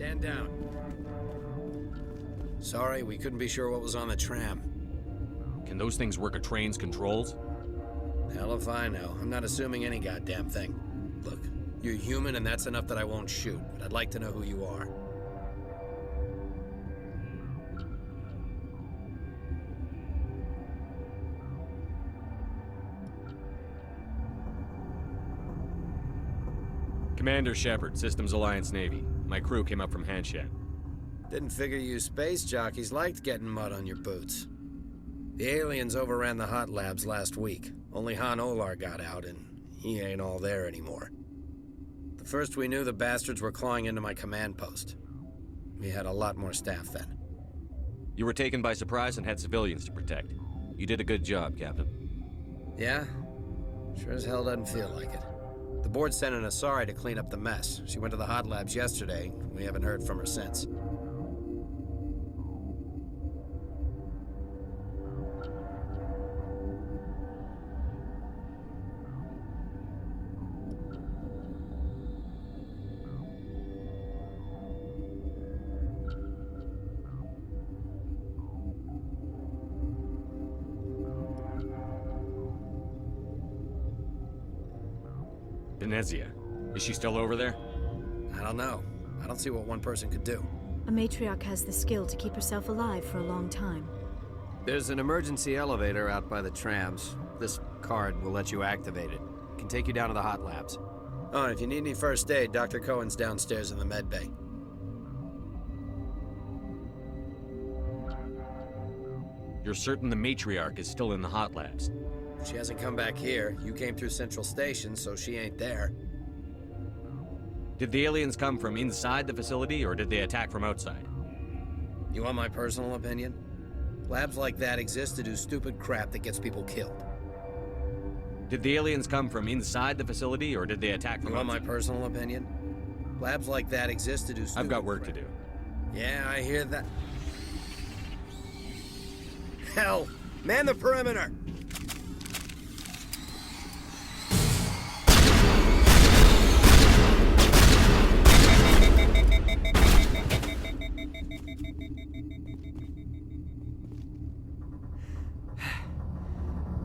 Stand down. Sorry, we couldn't be sure what was on the tram. Can those things work a train's controls? Hell if I know. I'm not assuming any goddamn thing. Look, you're human and that's enough that I won't shoot, but I'd like to know who you are. Commander Shepard, Systems Alliance Navy. My crew came up from Hanshan. Didn't figure you space jockeys liked getting mud on your boots. The aliens overran the hot labs last week. Only Han Olar got out, and he ain't all there anymore. The first we knew, the bastards were clawing into my command post. We had a lot more staff then. You were taken by surprise and had civilians to protect. You did a good job, Captain. Yeah? Sure as hell doesn't feel like it. The board sent an Asari to clean up the mess. She went to the hot labs yesterday. We haven't heard from her since. Venezia. Is she still over there? I don't know. I don't see what one person could do. A matriarch has the skill to keep herself alive for a long time. There's an emergency elevator out by the trams. This card will let you activate it. It can take you down to the hot labs. Oh, and if you need any first aid, Dr. Cohen's downstairs in the med bay. You're certain the matriarch is still in the hot labs? She hasn't come back here. You came through Central Station, so she ain't there. Did the aliens come from inside the facility, or did they attack from outside? You want my personal opinion? Labs like that exist to do stupid crap that gets people killed. Did the aliens come from inside the facility, or did they attack from outside? You want my personal opinion? Labs like that exist to do stupid I've got work crap. to do. Yeah, I hear that. Hell! Man the perimeter!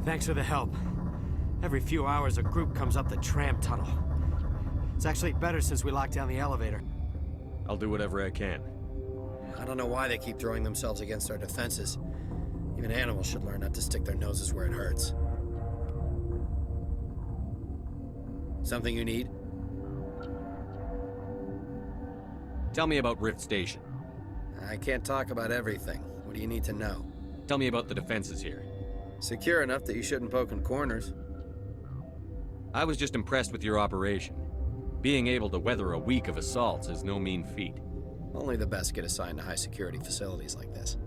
Thanks for the help. Every few hours, a group comes up the tram tunnel. It's actually better since we locked down the elevator. I'll do whatever I can. I don't know why they keep throwing themselves against our defenses. Even animals should learn not to stick their noses where it hurts. Something you need? Tell me about Rift Station. I can't talk about everything. What do you need to know? Tell me about the defenses here. Secure enough that you shouldn't poke in corners. I was just impressed with your operation. Being able to weather a week of assaults is no mean feat. Only the best get assigned to high-security facilities like this.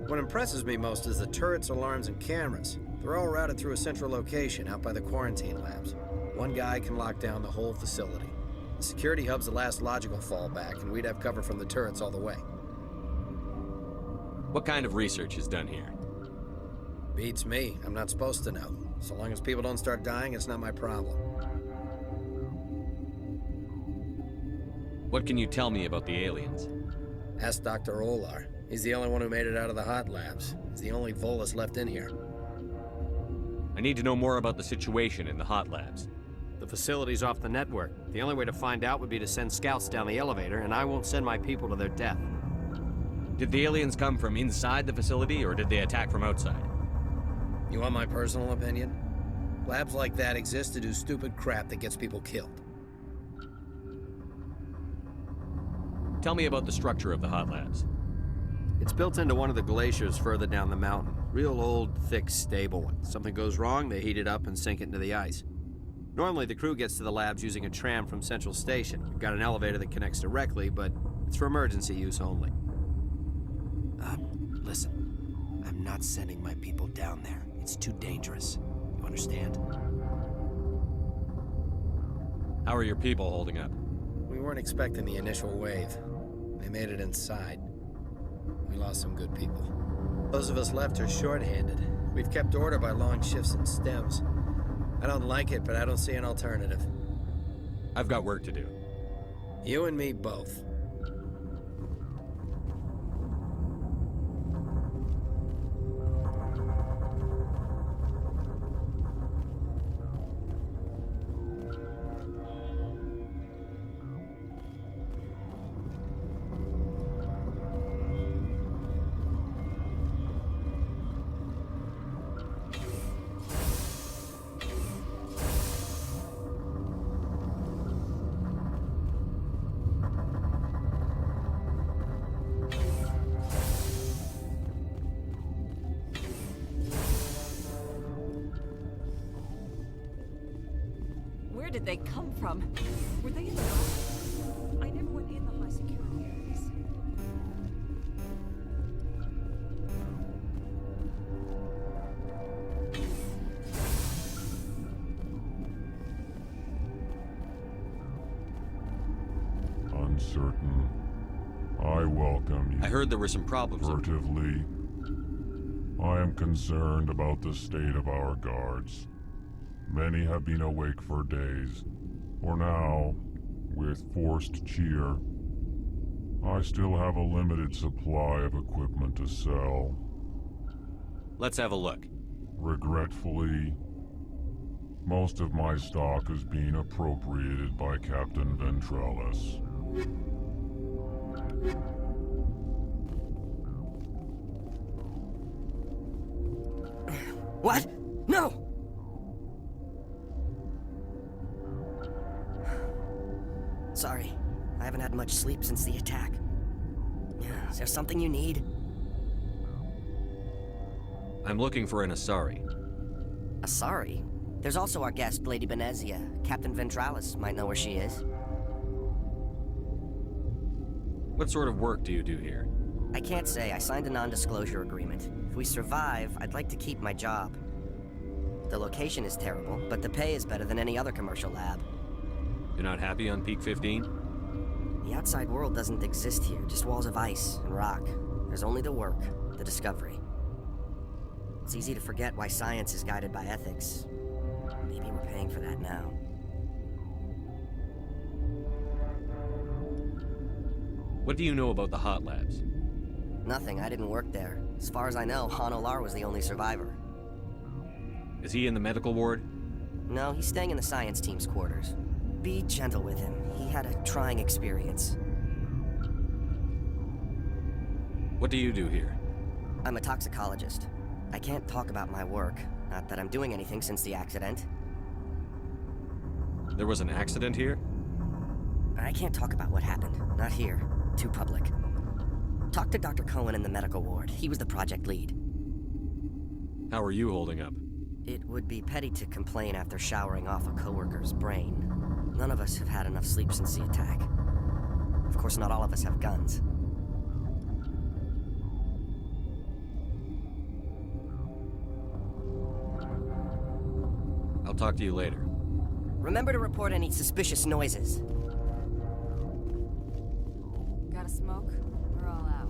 What impresses me most is the turrets, alarms, and cameras. They're all routed through a central location out by the quarantine labs. One guy can lock down the whole facility. The security hub's the last logical fallback, and we'd have cover from the turrets all the way. What kind of research is done here? Beats me. I'm not supposed to know. So long as people don't start dying, it's not my problem. What can you tell me about the aliens? Ask Dr. Olar. He's the only one who made it out of the hot labs. He's the only Volus left in here. I need to know more about the situation in the hot labs. The facility's off the network. The only way to find out would be to send scouts down the elevator, and I won't send my people to their death. Did the aliens come from inside the facility, or did they attack from outside? You want my personal opinion? Labs like that exist to do stupid crap that gets people killed. Tell me about the structure of the hot labs. It's built into one of the glaciers further down the mountain. Real old, thick, stable one. Something goes wrong, they heat it up and sink it into the ice. Normally, the crew gets to the labs using a tram from Central Station. We've got an elevator that connects directly, but it's for emergency use only. Listen. I'm not sending my people down there. It's too dangerous. You understand? How are your people holding up? We weren't expecting the initial wave. They made it inside. We lost some good people. Those of us left are short-handed. We've kept order by long shifts and stems. I don't like it, but I don't see an alternative. I've got work to do. You and me both. did they come from? Were they in the dark? I never went in the high security areas. Uncertain. I welcome you. I heard there were some problems. Furtively. I am concerned about the state of our guards. Many have been awake for days. For now, with forced cheer, I still have a limited supply of equipment to sell. Let's have a look. Regretfully, most of my stock is being appropriated by Captain Ventralis. What? No! Sorry, I haven't had much sleep since the attack. Is there something you need? I'm looking for an Asari. Asari? There's also our guest, Lady Benezia. Captain Ventralis might know where she is. What sort of work do you do here? I can't say. I signed a non-disclosure agreement. If we survive, I'd like to keep my job. The location is terrible, but the pay is better than any other commercial lab. You're not happy on Peak 15? The outside world doesn't exist here, just walls of ice and rock. There's only the work, the discovery. It's easy to forget why science is guided by ethics. Maybe we're paying for that now. What do you know about the hot labs? Nothing, I didn't work there. As far as I know, Han Olar was the only survivor. Is he in the medical ward? No, he's staying in the science team's quarters. Be gentle with him. He had a trying experience. What do you do here? I'm a toxicologist. I can't talk about my work. Not that I'm doing anything since the accident. There was an accident here? I can't talk about what happened. Not here. Too public. Talk to Dr. Cohen in the medical ward. He was the project lead. How are you holding up? It would be petty to complain after showering off a coworker's brain. None of us have had enough sleep since the attack. Of course, not all of us have guns. I'll talk to you later. Remember to report any suspicious noises. Got a smoke? We're all out.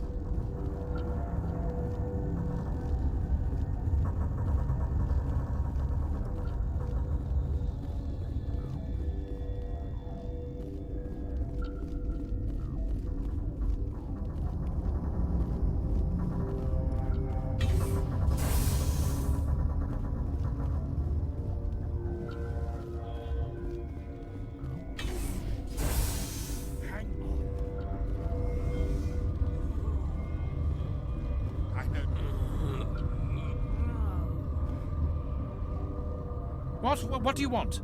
What do you want?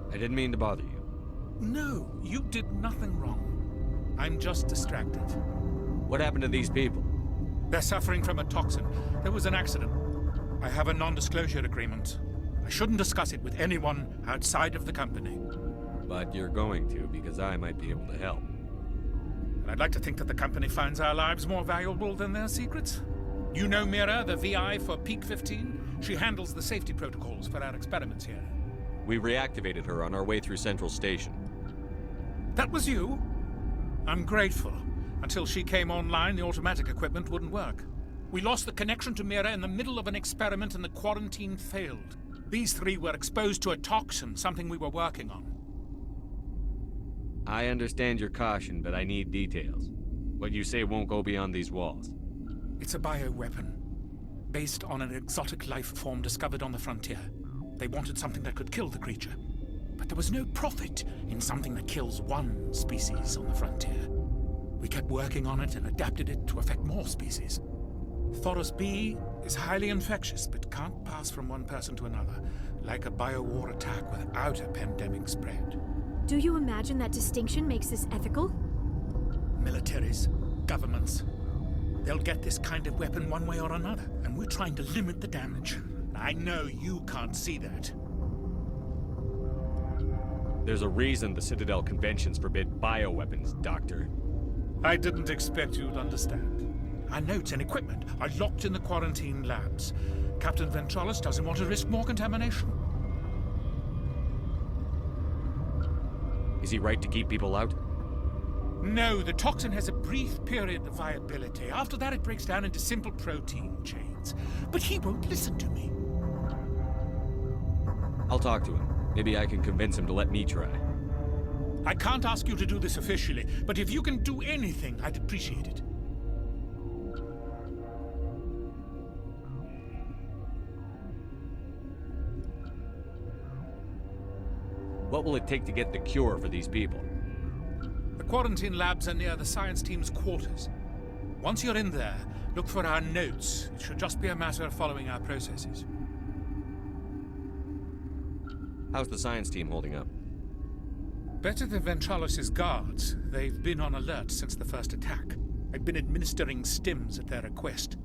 I didn't mean to bother you. No, you did nothing wrong. I'm just distracted. What happened to these people? They're suffering from a toxin. There was an accident. I have a non-disclosure agreement. I shouldn't discuss it with anyone outside of the company. But you're going to, because I might be able to help. And I'd like to think that the company finds our lives more valuable than their secrets. You know Mira, the VI for Peak 15? She handles the safety protocols for our experiments here. We reactivated her on our way through Central Station. That was you? I'm grateful. Until she came online, the automatic equipment wouldn't work. We lost the connection to Mira in the middle of an experiment and the quarantine failed. These three were exposed to a toxin, something we were working on. I understand your caution, but I need details. What you say won't go beyond these walls. It's a bioweapon, based on an exotic life form discovered on the frontier. They wanted something that could kill the creature. But there was no profit in something that kills one species on the frontier. We kept working on it and adapted it to affect more species. Thoros B is highly infectious, but can't pass from one person to another, like a biowar attack without a pandemic spread. Do you imagine that distinction makes this ethical? Militaries, governments, they'll get this kind of weapon one way or another, and we're trying to limit the damage. I know you can't see that. There's a reason the Citadel conventions forbid bioweapons, Doctor. I didn't expect you'd understand. Our notes and equipment are locked in the quarantine labs. Captain Ventralis doesn't want to risk more contamination. Is he right to keep people out? No, the toxin has a brief period of viability. After that, it breaks down into simple protein chains. But he won't listen to me. I'll talk to him. Maybe I can convince him to let me try. I can't ask you to do this officially, but if you can do anything, I'd appreciate it. What will it take to get the cure for these people? The quarantine labs are near the science team's quarters. Once you're in there, look for our notes. It should just be a matter of following our processes. How's the science team holding up? Better than Ventralis' guards. They've been on alert since the first attack. I've been administering stims at their request.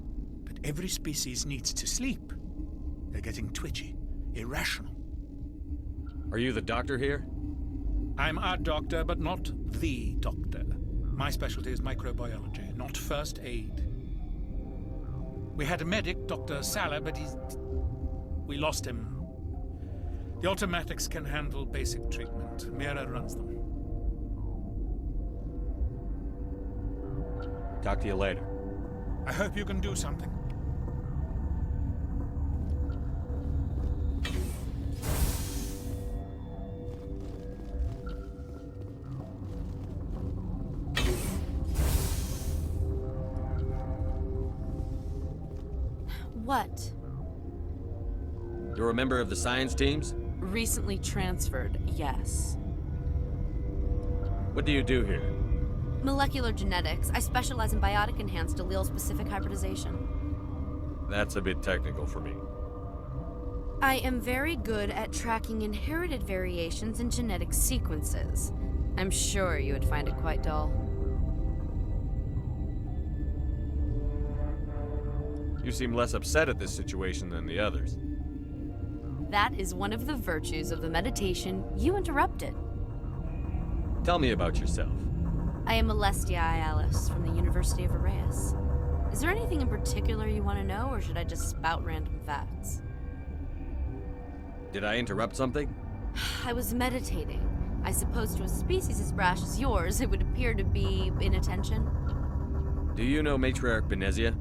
But every species needs to sleep. They're getting twitchy, irrational. Are you the doctor here? I'm our doctor, but not the doctor. My specialty is microbiology, not first aid. We had a medic, Dr. Salah, but we lost him. The automatics can handle basic treatment. Mira runs them. Talk to you later. I hope you can do something. What? You're a member of the science teams? Recently transferred, yes. What do you do here? Molecular genetics. I specialize in biotic-enhanced allele-specific hybridization. That's a bit technical for me. I am very good at tracking inherited variations in genetic sequences. I'm sure you would find it quite dull. You seem less upset at this situation than the others. That is one of the virtues of the meditation you interrupted. Tell me about yourself. I am Alestia Ayalis from the University of Arraeus. Is there anything in particular you want to know, or should I just spout random facts? Did I interrupt something? I was meditating. I suppose to a species as brash as yours, it would appear to be inattention. Do you know Matriarch Benezia?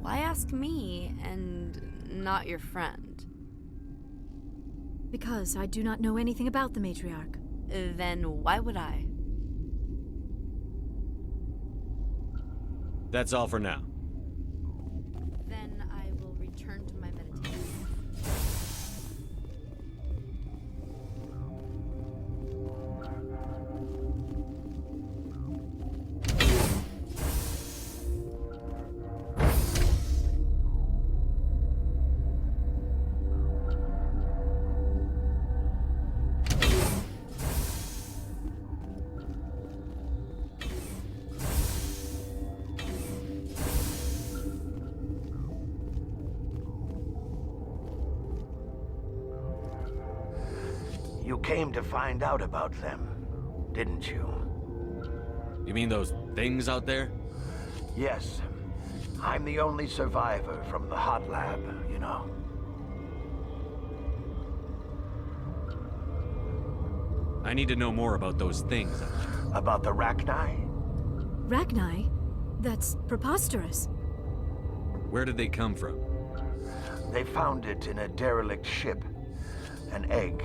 Why ask me, and not your friend? Because I do not know anything about the Matriarch. Then why would I? That's all for now. Then I will return to my meditation. You came to find out about them, didn't you? You mean those things out there? Yes. I'm the only survivor from the hot lab, you know. I need to know more about those things. About the Rachni? Rachni? That's preposterous. Where did they come from? They found it in a derelict ship. An egg.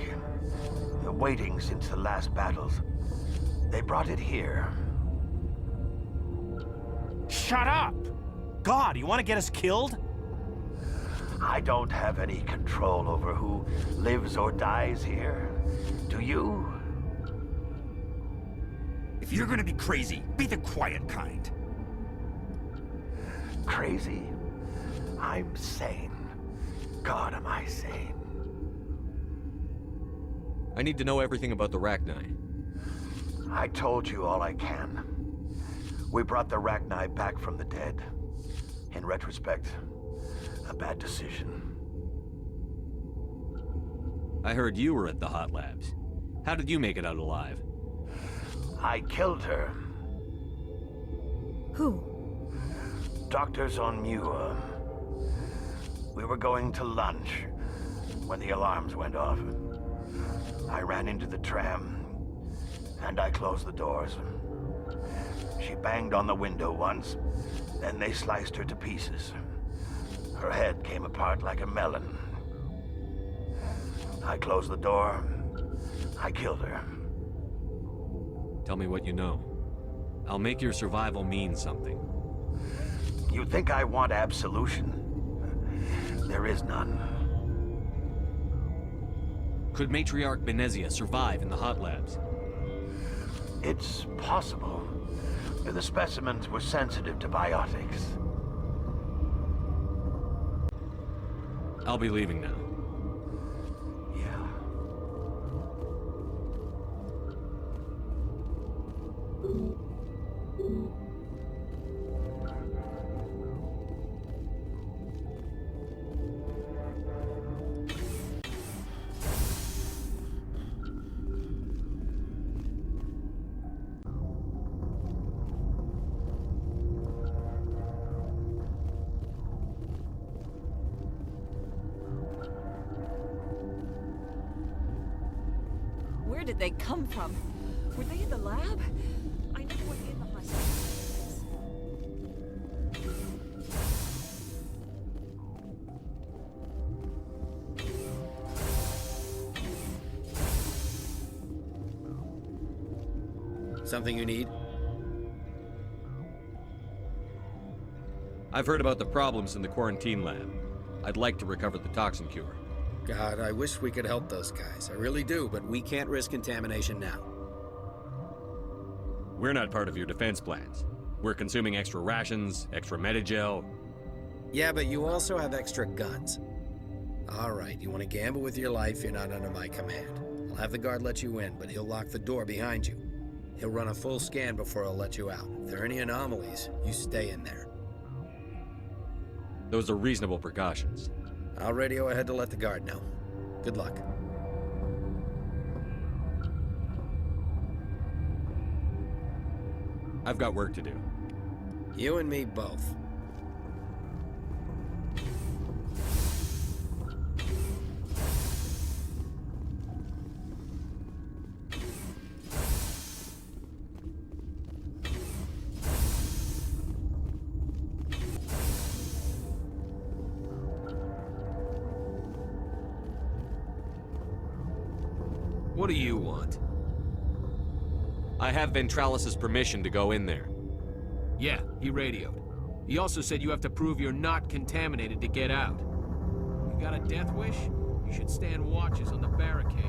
Waiting since the last battles. They brought it here. Shut up! God, you want to get us killed? I don't have any control over who lives or dies here. Do you? If you're gonna be crazy, be the quiet kind. Crazy? I'm sane. God, am I sane. I need to know everything about the Rachni. I told you all I can. We brought the Rachni back from the dead. In retrospect, a bad decision. I heard you were at the hot labs. How did you make it out alive? I killed her. Who? Doctors on Muir. We were going to lunch when the alarms went off. I ran into the tram, and I closed the doors. She banged on the window once, then they sliced her to pieces. Her head came apart like a melon. I closed the door. I killed her. Tell me what you know. I'll make your survival mean something. You think I want absolution? There is none. Could Matriarch Benezia survive in the hot labs? It's possible. The specimens were sensitive to biotics. I'll be leaving now. Yeah. Where did they come from? Were they in the lab? I never went in the hospital. Something you need? I've heard about the problems in the quarantine lab. I'd like to recover the toxin cure. God, I wish we could help those guys. I really do, but we can't risk contamination now. We're not part of your defense plans. We're consuming extra rations, extra Medigel. Yeah, but you also have extra guns. All right, you want to gamble with your life, you're not under my command. I'll have the guard let you in, but he'll lock the door behind you. He'll run a full scan before he'll let you out. If there are any anomalies, you stay in there. Those are reasonable precautions. I'll radio ahead to let the guard know. Good luck. I've got work to do. You and me both. What do you want? I have Ventralis' permission to go in there. Yeah, he radioed. He also said you have to prove you're not contaminated to get out. You got a death wish? You should stand watches on the barricade.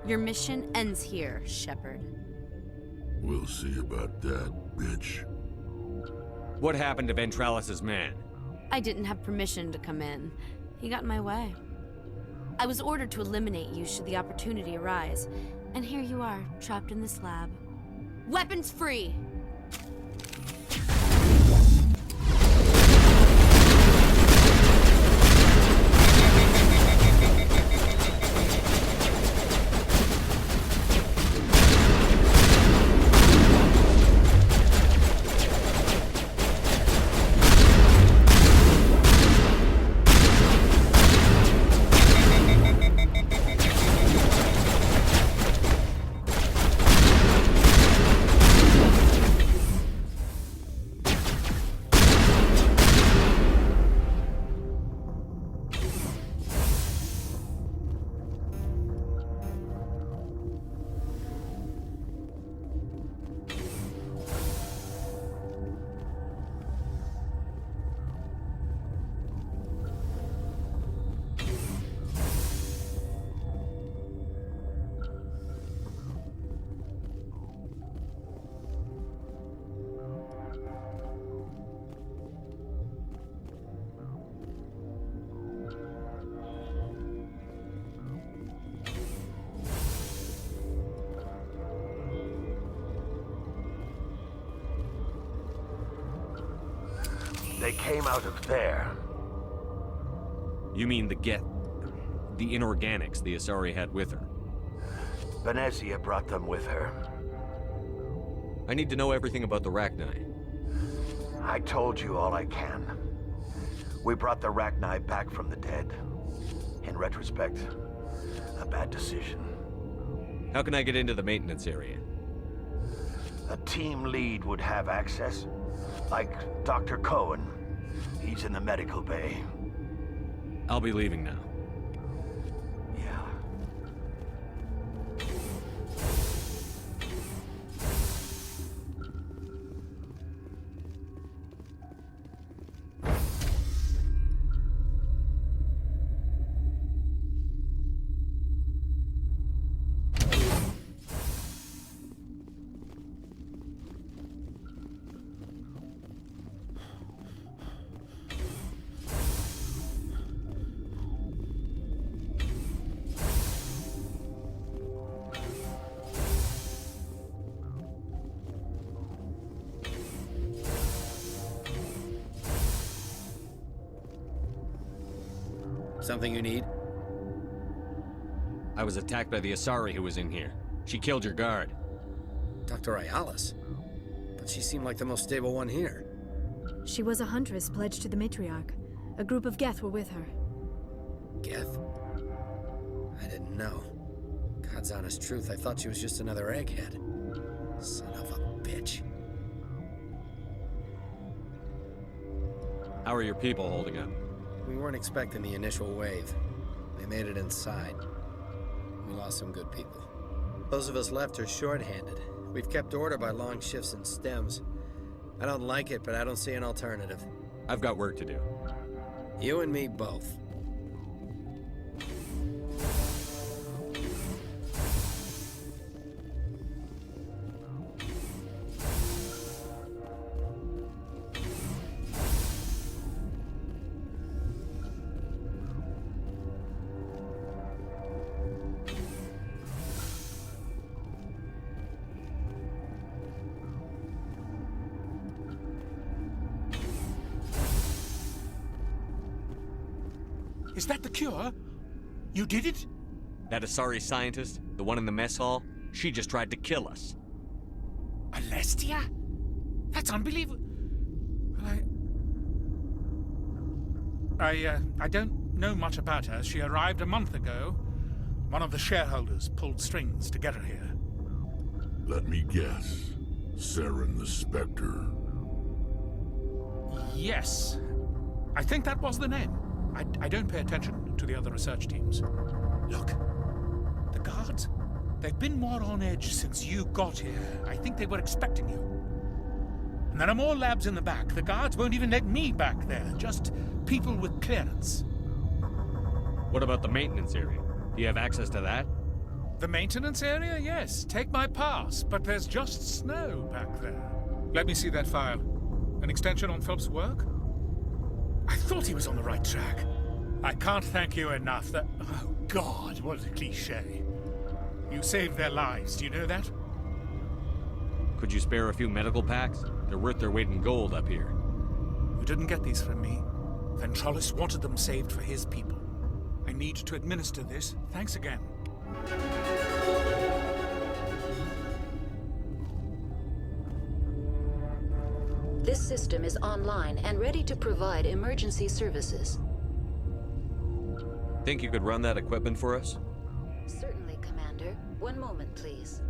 Your mission ends here, Shepard. We'll see about that, bitch. What happened to Ventralis' man? I didn't have permission to come in. He got in my way. I was ordered to eliminate you should the opportunity arise. And here you are, trapped in this lab. Weapons free! They came out of there. You mean the inorganics the Asari had with her? Venezia brought them with her. I need to know everything about the Rachni. I told you all I can. We brought the Rachni back from the dead. In retrospect, a bad decision. How can I get into the maintenance area? A team lead would have access. Like Dr. Cohen. He's in the medical bay. I'll be leaving now. Yeah. Something you need? I was attacked by the Asari who was in here. She killed your guard. Dr. Ayalis? But she seemed like the most stable one here. She was a huntress pledged to the matriarch. A group of Geth were with her. Geth? I didn't know. God's honest truth, I thought she was just another egghead. Son of a bitch. How are your people holding up? We weren't expecting the initial wave. They made it inside. We lost some good people. Those of us left are short-handed. We've kept order by long shifts and stems. I don't like it, but I don't see an alternative. I've got work to do. You and me both. Is that the cure? You did it? That Asari scientist, the one in the mess hall, she just tried to kill us. Alestia? That's unbelievable. Well, I don't know much about her. She arrived a month ago. One of the shareholders pulled strings to get her here. Let me guess. Saren the Spectre. Yes. I think that was the name. I don't pay attention to the other research teams. Look, the guards, they've been more on edge since you got here. I think they were expecting you. And there are more labs in the back. The guards won't even let me back there, just people with clearance. What about the maintenance area? Do you have access to that? The maintenance area? Yes. Take my pass, but there's just snow back there. Let me see that file. An extension on Phelps' work? I thought he was on the right track. I can't thank you enough. Oh, God, what a cliché. You saved their lives, do you know that? Could you spare a few medical packs? They're worth their weight in gold up here. You didn't get these from me. Ventralis wanted them saved for his people. I need to administer this. Thanks again. This system is online and ready to provide emergency services. Think you could run that equipment for us? Certainly, Commander. One moment, please.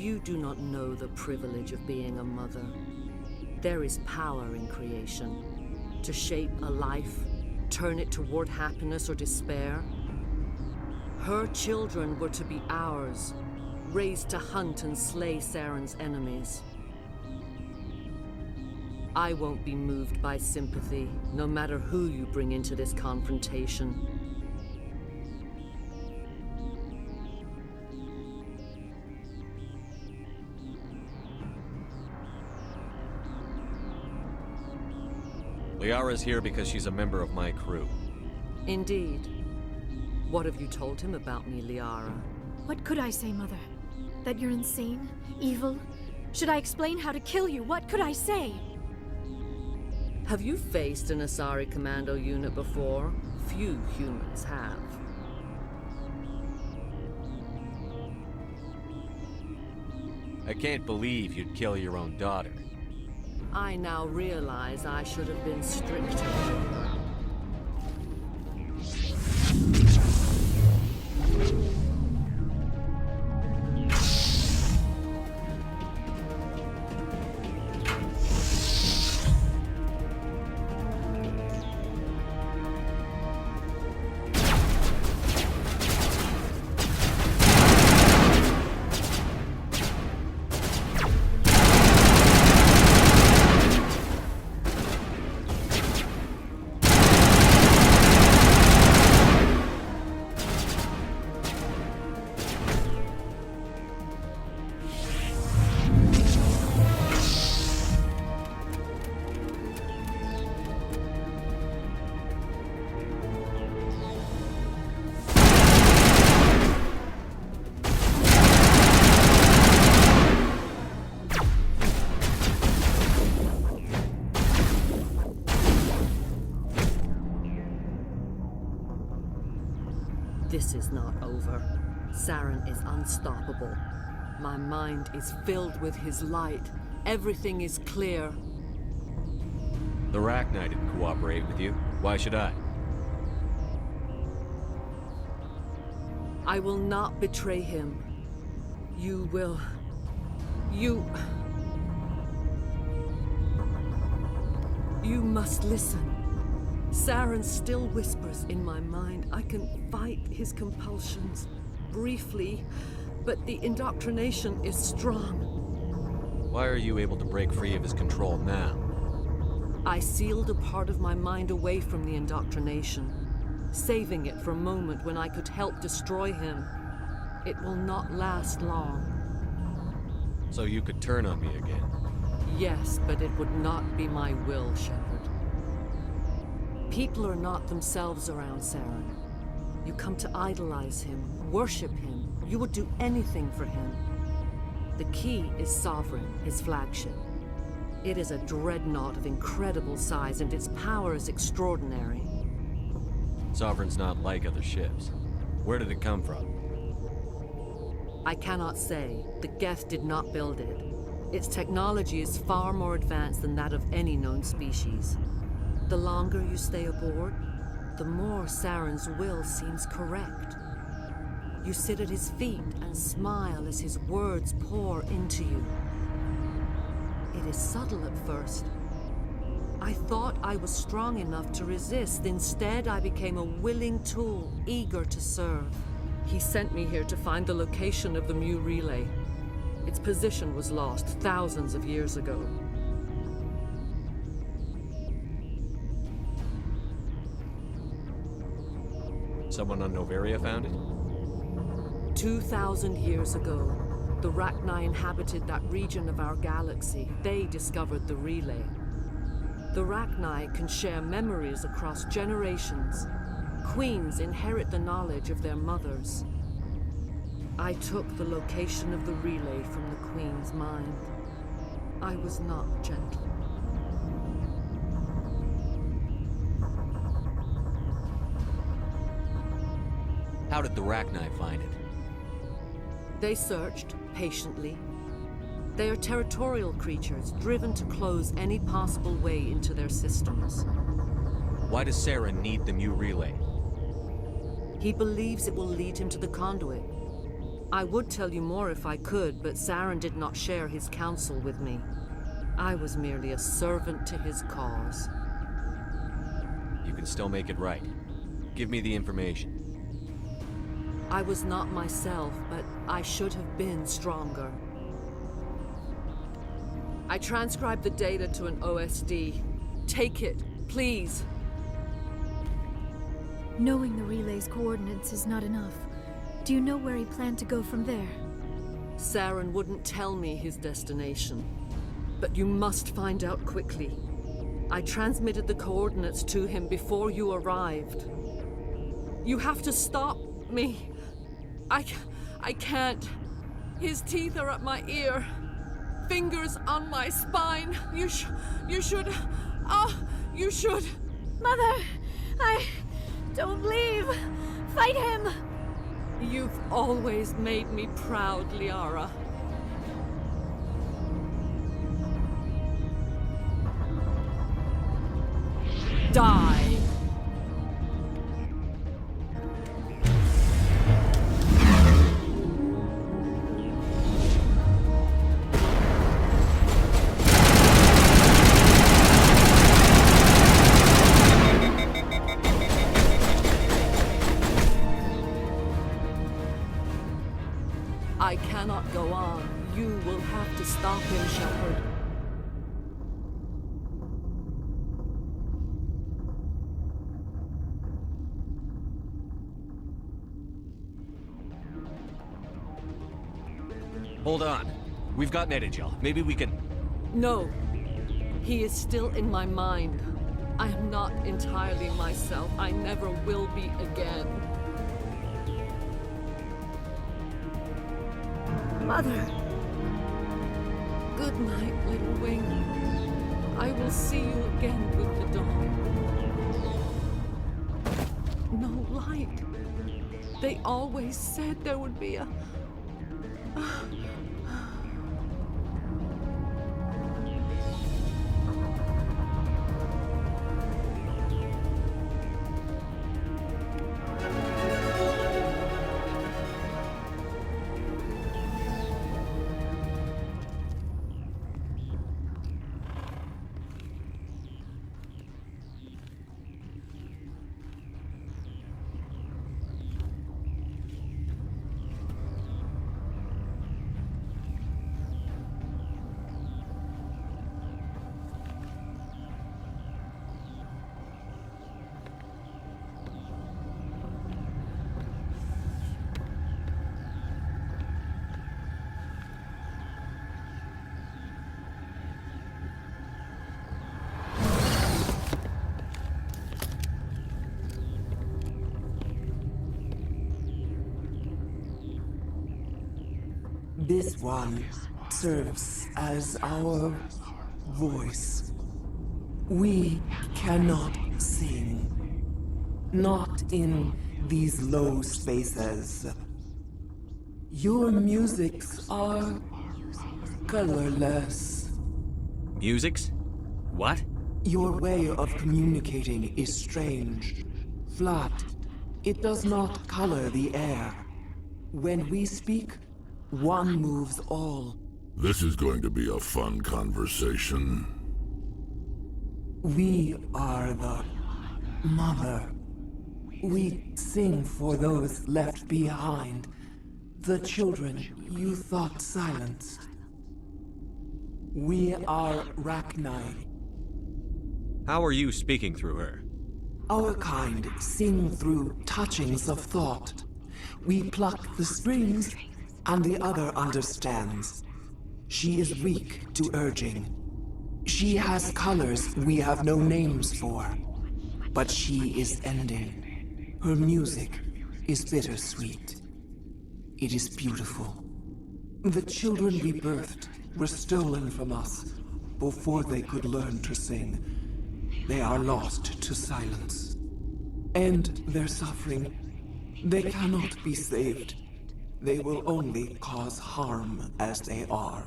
You do not know the privilege of being a mother. There is power in creation. To shape a life, turn it toward happiness or despair. Her children were to be ours, raised to hunt and slay Saren's enemies. I won't be moved by sympathy, no matter who you bring into this confrontation. Liara's here because she's a member of my crew. Indeed. What have you told him about me, Liara? What could I say, Mother? That you're insane? Evil? Should I explain how to kill you? What could I say? Have you faced an Asari commando unit before? Few humans have. I can't believe you'd kill your own daughter. I now realize I should have been stricter with her. This is not over. Saren is unstoppable. My mind is filled with his light. Everything is clear. The Rachni didn't cooperate with you. Why should I? I will not betray him. You will... You must listen. Saren still whispers in my mind. I can fight his compulsions, briefly, but the indoctrination is strong. Why are you able to break free of his control now? I sealed a part of my mind away from the indoctrination, saving it for a moment when I could help destroy him. It will not last long. So you could turn on me again? Yes, but it would not be my will, Shepard. People are not themselves around Saren. You come to idolize him, worship him. You would do anything for him. The key is Sovereign, his flagship. It is a dreadnought of incredible size, and its power is extraordinary. Sovereign's not like other ships. Where did it come from? I cannot say. The Geth did not build it. Its technology is far more advanced than that of any known species. The longer you stay aboard, the more Saren's will seems correct. You sit at his feet and smile as his words pour into you. It is subtle at first. I thought I was strong enough to resist. Instead, I became a willing tool, eager to serve. He sent me here to find the location of the Mu relay. Its position was lost thousands of years ago. Someone on Noveria found it? 2,000 years ago, the Rachni inhabited that region of our galaxy. They discovered the relay. The Rachni can share memories across generations. Queens inherit the knowledge of their mothers. I took the location of the relay from the Queen's mind. I was not gentle. How did the Rachni find it? They searched, patiently. They are territorial creatures, driven to close any possible way into their systems. Why does Saren need the Mu relay? He believes it will lead him to the conduit. I would tell you more if I could, but Saren did not share his counsel with me. I was merely a servant to his cause. You can still make it right. Give me the information. I was not myself, but I should have been stronger. I transcribed the data to an OSD. Take it, please. Knowing the relay's coordinates is not enough. Do you know where he planned to go from there? Saren wouldn't tell me his destination. But you must find out quickly. I transmitted the coordinates to him before you arrived. You have to stop me. I can't. His teeth are at my ear. Fingers on my spine. You should. You should. Mother! Don't leave! Fight him! You've always made me proud, Liara. Die! I cannot go on. You will have to stop him, Shepard. Hold on. We've got Medigel. Maybe we can... No. He is still in my mind. I am not entirely myself. I never will be again. Mother! Good night, little wing. I will see you again with the dawn. No light. They always said there would be a... This one serves as our voice. We cannot sing. Not in these low spaces. Your musics are colorless. Musics? What? Your way of communicating is strange. Flat. It does not color the air. When we speak, one moves all. This is going to be a fun conversation. We are the mother. We sing for those left behind. The children you thought silenced. We are Rachni. How are you speaking through her? Our kind sing through touchings of thought. We pluck the strings, and the other understands. She is weak to urging. She has colors we have no names for. But she is ending. Her music is bittersweet. It is beautiful. The children we birthed were stolen from us before they could learn to sing. They are lost to silence. And their suffering, they cannot be saved. They will only cause harm as they are.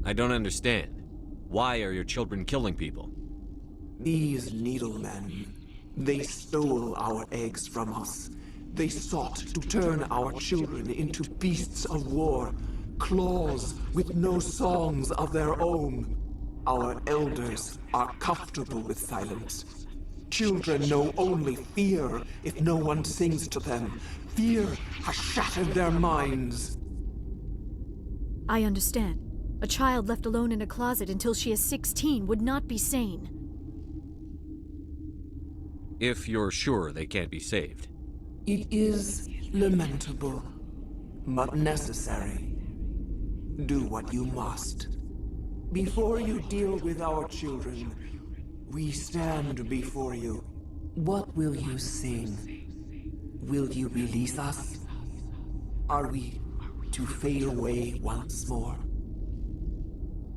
I don't understand. Why are your children killing people? These needlemen, They stole our eggs from us. They sought to turn our children into beasts of war, claws with no songs of their own. Our elders are comfortable with silence. Children know only fear if no one sings to them. Fear has shattered their minds. I understand. A child left alone in a closet until she is 16 would not be sane. If you're sure they can't be saved. It is lamentable, but necessary. Do what you must. Before you deal with our children, we stand before you. What will you sing? Will you release us? Are we to fade away once more?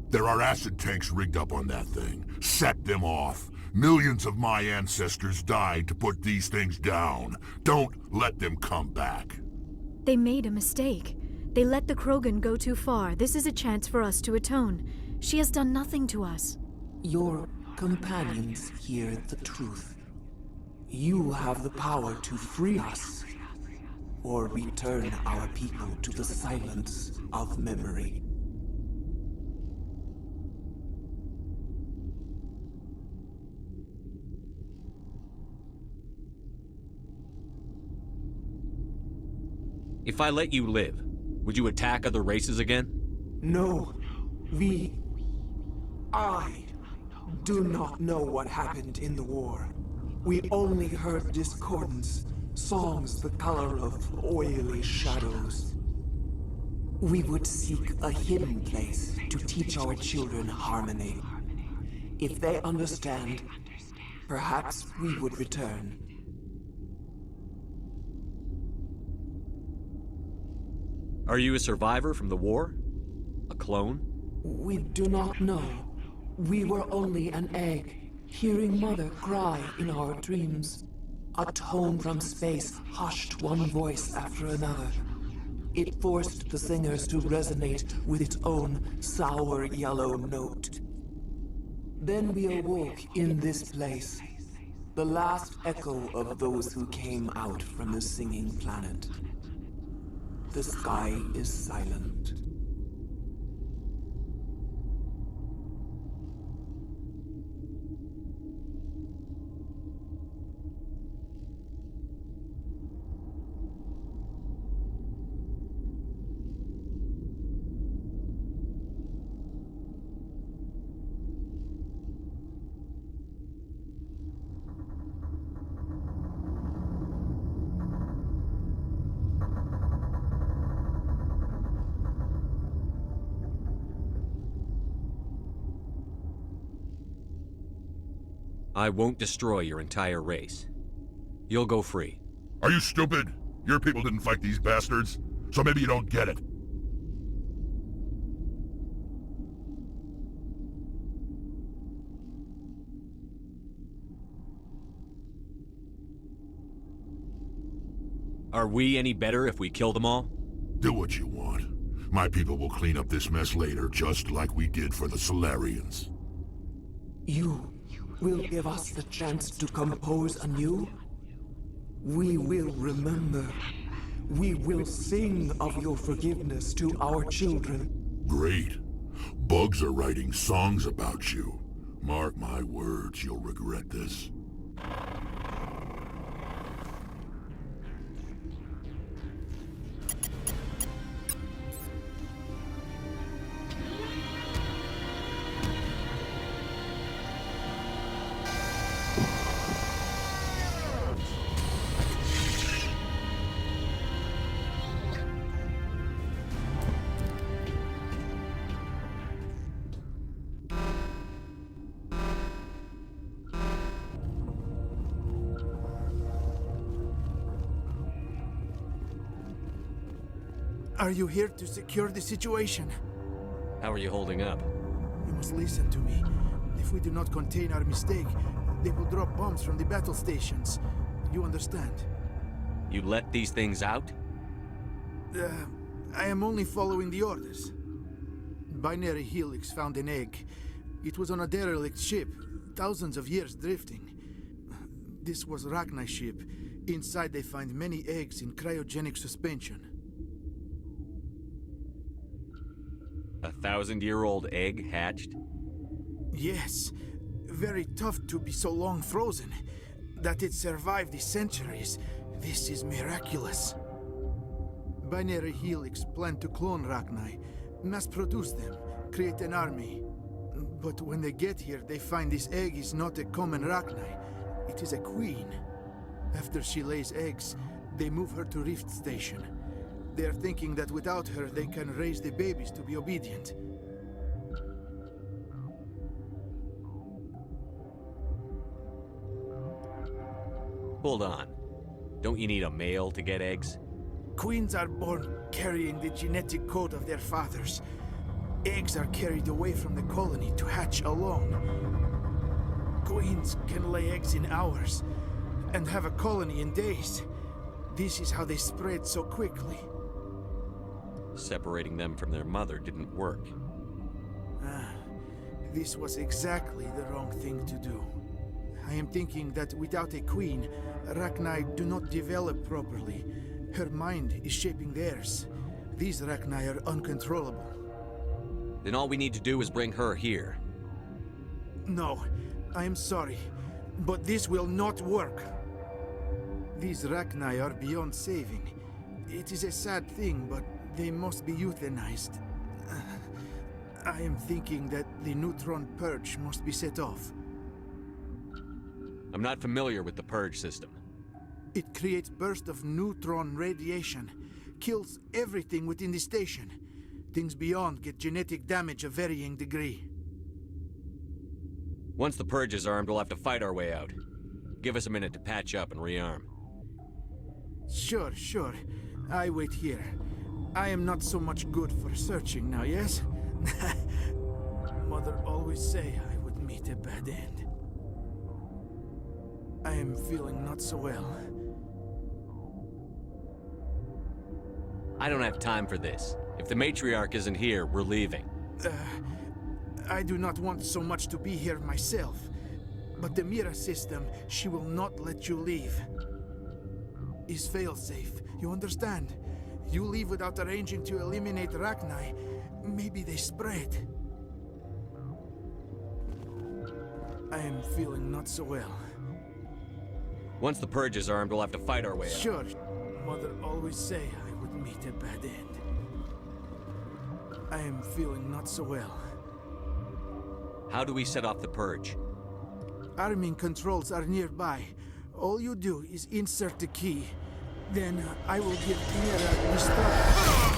There are acid tanks rigged up on that thing. Set them off. Millions of my ancestors died to put these things down. Don't let them come back. They made a mistake. They let the Krogan go too far. This is a chance for us to atone. She has done nothing to us. Your companions hear the truth. You have the power to free us, or return our people to the silence of memory. If I let you live, would you attack other races again? No, I do not know what happened in the war. We only heard discordance, songs the color of oily shadows. We would seek a hidden place to teach our children harmony. If they understand, perhaps we would return. Are you a survivor from the war? A clone? We do not know. We were only an egg, hearing Mother cry in our dreams. A tone from space hushed one voice after another. It forced the singers to resonate with its own sour yellow note. Then we awoke in this place, the last echo of those who came out from the singing planet. The sky is silent. I won't destroy your entire race. You'll go free. Are you stupid? Your people didn't fight these bastards, so maybe you don't get it. Are we any better if we kill them all? Do what you want. My people will clean up this mess later, just like we did for the Solarians. You will give us the chance to compose anew? We will remember. We will sing of your forgiveness to our children. Great. Bugs are writing songs about you. Mark my words, you'll regret this. Are you here to secure the situation? How are you holding up? You must listen to me. If we do not contain our mistake, they will drop bombs from the battle stations. You understand? You let these things out? I am only following the orders. Binary Helix found an egg. It was on a derelict ship, thousands of years drifting. This was Rachni's ship. Inside they find many eggs in cryogenic suspension. 1,000-year-old egg hatched? Yes. Very tough to be so long frozen. That it survived the centuries, this is miraculous. Binary Helix planned to clone Rachni, mass-produce them, create an army. But when they get here, they find this egg is not a common Rachni. It is a queen. After she lays eggs, they move her to Rift Station. They are thinking that without her, they can raise the babies to be obedient. Hold on. Don't you need a male to get eggs? Queens are born carrying the genetic code of their fathers. Eggs are carried away from the colony to hatch alone. Queens can lay eggs in hours and have a colony in days. This is how they spread so quickly. Separating them from their mother didn't work. This was exactly the wrong thing to do. I am thinking that without a queen, Rachni do not develop properly. Her mind is shaping theirs. These Rachni are uncontrollable. Then all we need to do is bring her here. No, I am sorry, but this will not work. These Rachni are beyond saving. It is a sad thing, but they must be euthanized. I am thinking that the neutron purge must be set off. I'm not familiar with the purge system. It creates bursts of neutron radiation, kills everything within the station. Things beyond get genetic damage of varying degree. Once the purge is armed, we'll have to fight our way out. Give us a minute to patch up and rearm. Sure. I wait here. I am not so much good for searching now, yes? Mother always say I would meet a bad end. I am feeling not so well. I don't have time for this. If the matriarch isn't here, we're leaving. I do not want so much to be here myself. But the Mira system, she will not let you leave. Is failsafe, you understand? You leave without arranging to eliminate Rachni, maybe they spread. I am feeling not so well. Once the purge is armed, we'll have to fight our way out. Sure. Mother always say I would meet a bad end. I am feeling not so well. How do we set off the purge? Arming controls are nearby. All you do is insert the key. Then I will give Mira the start.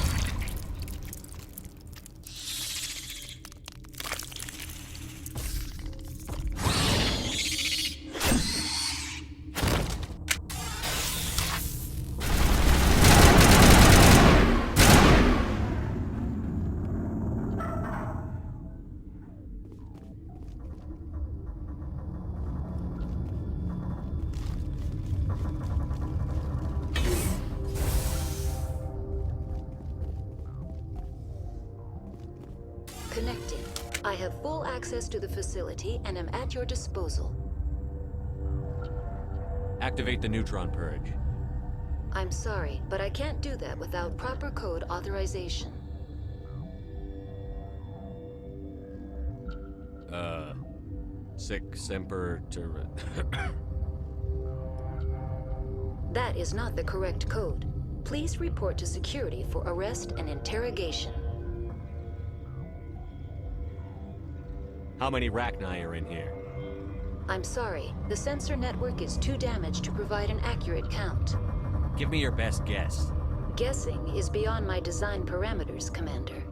Connecting. I have full access to the facility and am at your disposal. Activate the neutron purge. I'm sorry, but I can't do that without proper code authorization. Sic semper That is not the correct code. Please report to security for arrest and interrogation. How many Rachni are in here? I'm sorry, the sensor network is too damaged to provide an accurate count. Give me your best guess. Guessing is beyond my design parameters, Commander.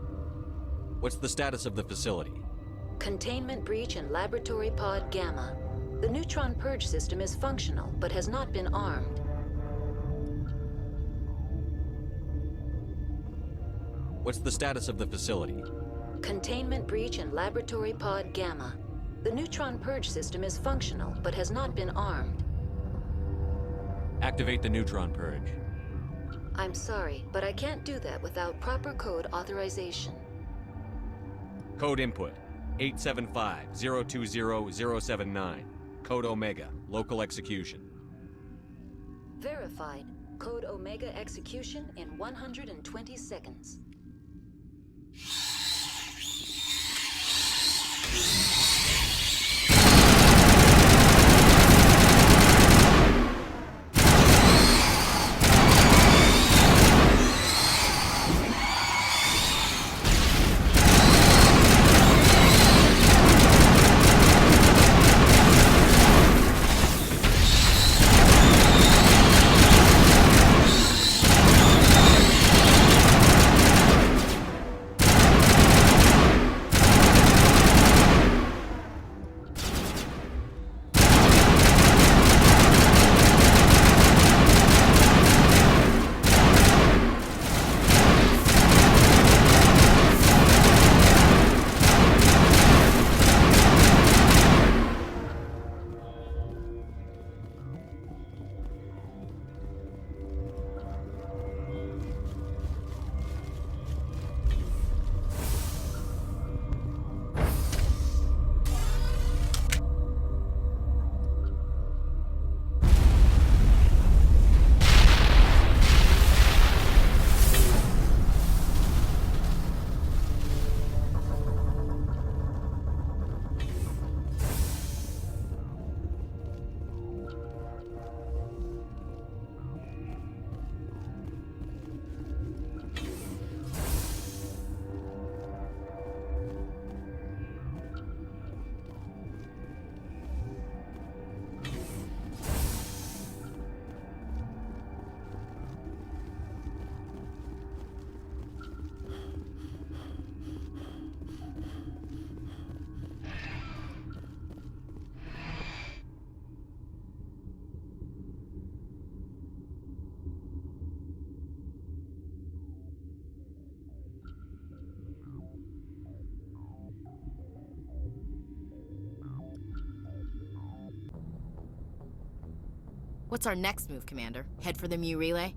What's the status of the facility? Containment breach in Laboratory Pod Gamma. The neutron purge system is functional, but has not been armed. What's the status of the facility? Containment breach in Laboratory Pod Gamma. The neutron purge system is functional, but has not been armed. Activate the neutron purge. I'm sorry, but I can't do that without proper code authorization. Code input, 875-020-079. Code Omega, local execution. Verified. Code Omega execution in 120 seconds. What's our next move, Commander? Head for the Mu Relay?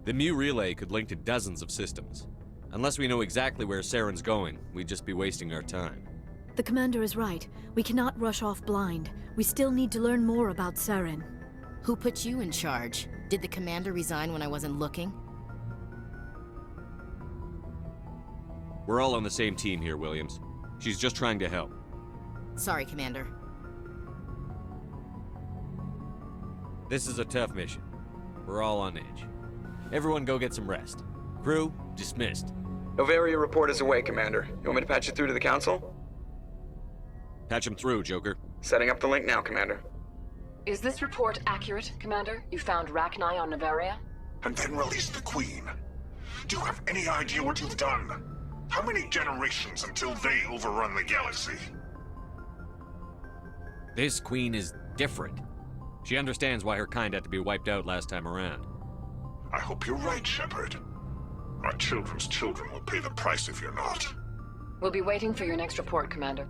The Mu Relay could link to dozens of systems. Unless we know exactly where Saren's going, we'd just be wasting our time. The Commander is right. We cannot rush off blind. We still need to learn more about Saren. Who put you in charge? Did the Commander resign when I wasn't looking? We're all on the same team here, Williams. She's just trying to help. Sorry, Commander. This is a tough mission. We're all on edge. Everyone go get some rest. Crew, dismissed. Noveria report is away, Commander. You want me to patch you through to the Council? Patch him through, Joker. Setting up the link now, Commander. Is this report accurate, Commander? You found Rachni on Noveria? And then released the Queen. Do you have any idea what you've done? How many generations until they overrun the galaxy? This Queen is different. She understands why her kind had to be wiped out last time around. I hope you're right, Shepard. My children's children will pay the price if you're not. We'll be waiting for your next report, Commander.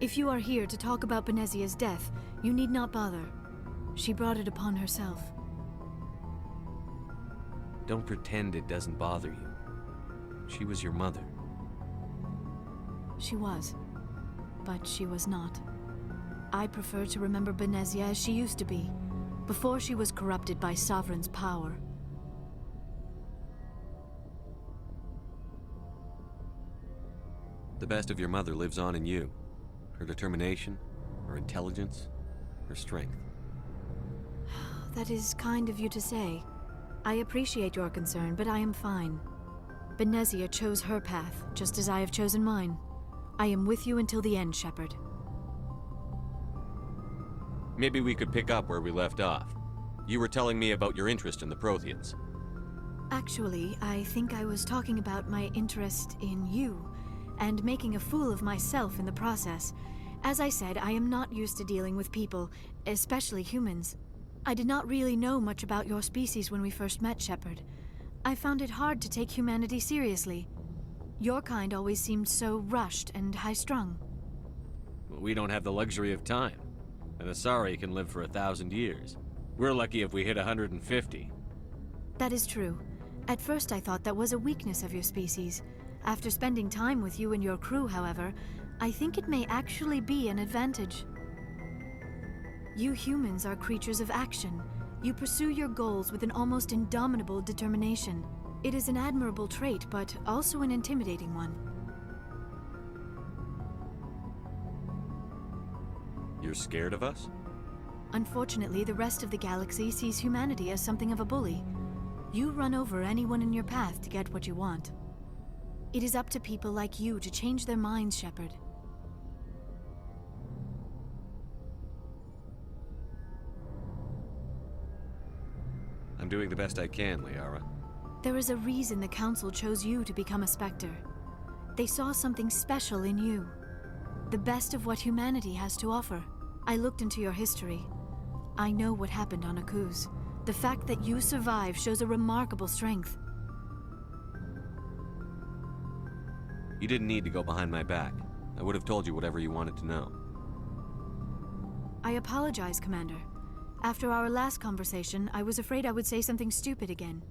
If you are here to talk about Benezia's death, you need not bother. She brought it upon herself. Don't pretend it doesn't bother you. She was your mother. She was. But she was not. I prefer to remember Benezia as she used to be, before she was corrupted by Sovereign's power. The best of your mother lives on in you. Her determination, her intelligence, her strength. That is kind of you to say. I appreciate your concern, but I am fine. Benezia chose her path, just as I have chosen mine. I am with you until the end, Shepard. Maybe we could pick up where we left off. You were telling me about your interest in the Protheans. Actually, I think I was talking about my interest in you, and making a fool of myself in the process. As I said, I am not used to dealing with people, especially humans. I did not really know much about your species when we first met, Shepard. I found it hard to take humanity seriously. Your kind always seemed so rushed and high-strung. We don't have the luxury of time. An Asari can live for 1,000 years. We're lucky if we hit 150. That is true. At first I thought that was a weakness of your species. After spending time with you and your crew, however, I think it may actually be an advantage. You humans are creatures of action. You pursue your goals with an almost indomitable determination. It is an admirable trait, but also an intimidating one. You're scared of us? Unfortunately, the rest of the galaxy sees humanity as something of a bully. You run over anyone in your path to get what you want. It is up to people like you to change their minds, Shepard. I'm doing the best I can, Liara. There is a reason the Council chose you to become a Spectre. They saw something special in you. The best of what humanity has to offer. I looked into your history. I know what happened on Akuz. The fact that you survived shows a remarkable strength. You didn't need to go behind my back. I would have told you whatever you wanted to know. I apologize, Commander. After our last conversation, I was afraid I would say something stupid again.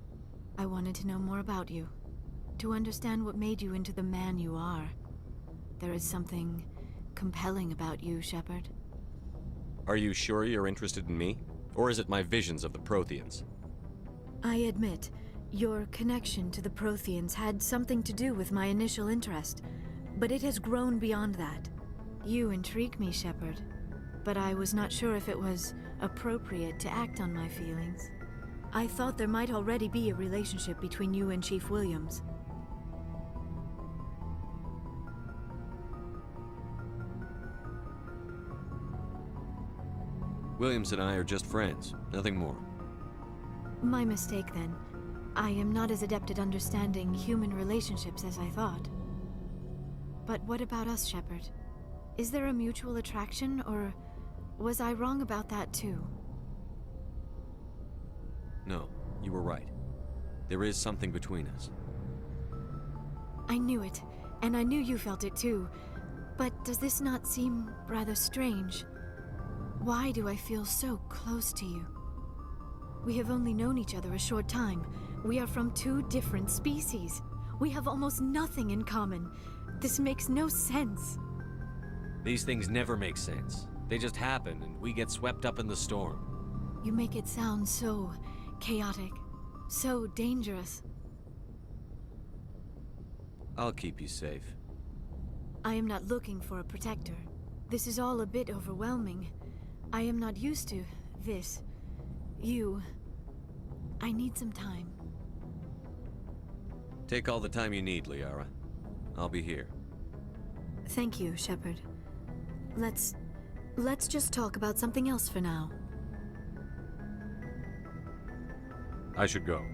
I wanted to know more about you. To understand what made you into the man you are. There is something compelling about you, Shepard. Are you sure you're interested in me? Or is it my visions of the Protheans? I admit, your connection to the Protheans had something to do with my initial interest, but it has grown beyond that. You intrigue me, Shepard, but I was not sure if it was appropriate to act on my feelings. I thought there might already be a relationship between you and Chief Williams. Williams and I are just friends, nothing more. My mistake, then. I am not as adept at understanding human relationships as I thought. But what about us, Shepard? Is there a mutual attraction, or was I wrong about that too? No, you were right. There is something between us. I knew it, and I knew you felt it too. But does this not seem rather strange? Why do I feel so close to you? We have only known each other a short time. We are from two different species. We have almost nothing in common. This makes no sense. These things never make sense. They just happen, and we get swept up in the storm. You make it sound so chaotic, so dangerous. I'll keep you safe. I am not looking for a protector. This is all a bit overwhelming. I am not used to this. You. I need some time. Take all the time you need, Liara. I'll be here. Thank you, Shepard. Let's just talk about something else for now. I should go.